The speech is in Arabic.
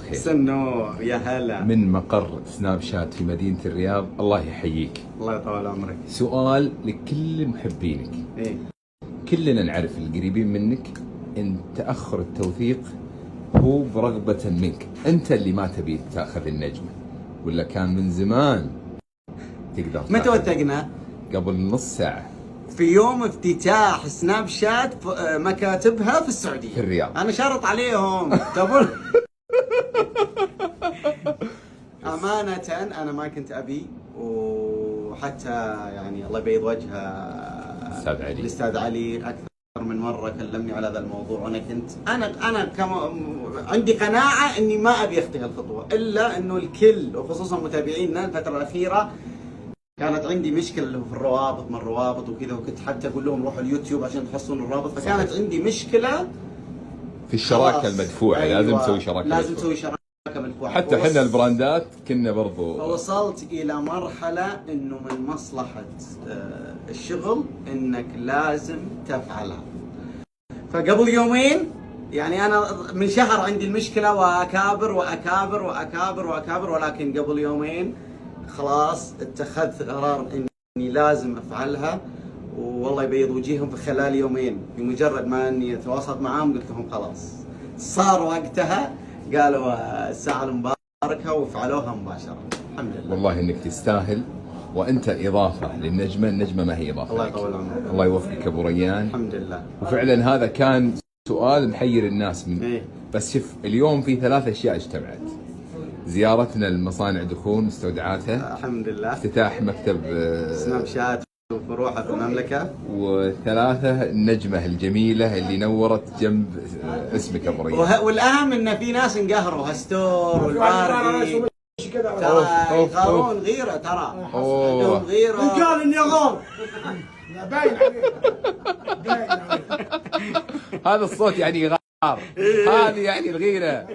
بخير. سنور يا هلا. من مقر سناب شات في مدينة الرياض، الله يحييك. الله يطول عمرك. سؤال لكل محبينك. ايه. كلنا نعرف القريبين منك ان تأخر التوثيق هو برغبة منك، انت اللي ما تبي تاخذ النجمة، ولا كان من زمان تقدر تاخذ؟ متى وثقنا؟ قبل نص ساعة. في يوم افتتاح سناب شات مكاتبها في السعودية في الرياض. انا شرط عليهم تقول. أمانة أنا ما كنت أبي، وحتى يعني الله يبيض وجهه الأستاذ علي أكثر من مرة كلمني على هذا الموضوع، وأنا كنت أنا عندي قناعة إني ما أبي أخطي هالخطوة، إلا إنه الكل وخصوصا متابعينا الفترة الأخيرة كانت عندي مشكلة اللي هو في الروابط، ما الروابط وكذا، وكنت حتى أقول لهم روحوا اليوتيوب عشان تحصلون الرابط، فكانت عندي مشكلة في الشراكة المدفوعة. أيوة. لازم تسوي شراكة، لازم تسوي شراكة مدفوعة. حتى احنا البراندات كنا برضو. فوصلت إلى مرحلة إنه من مصلحة الشغل إنك لازم تفعلها. فقبل يومين يعني أنا من شهر عندي المشكلة وأكابر وأكابر وأكابر وأكابر، ولكن قبل يومين خلاص اتخذت قرار إني لازم أفعلها، والله يبيض وجيههم في خلال يومين. بمجرد ما إني أتواصلت معاهم قلت لهم خلاص صار وقتها، قالوا الساعة المباركة وفعلوها مباشرة. الحمد لله. والله انك تستاهل، وانت اضافة للنجمة، النجمة ما هي اضافة. الله يطول عمرك. الله يوفقك ابو ريان. الحمد لله. وفعلا هذا كان سؤال محير الناس من إيه؟ بس شوف اليوم في 3 اشياء اجتمعت: زيارتنا لمصانع دخون مستودعاتها، الحمد لله، افتتاح مكتب سناب شات وفروعها في المملكة، و3 النجمة الجميلة اللي نورت جنب اسمك ابو ريان. والأهم إن في ناس انقهروا هستور والبارقي، ترى يغارون غيرة، ترى عندهم غيرة. قال إني أغار. باين عليك. باين عليك. هذا الصوت يعني غار، هذه يعني الغيرة.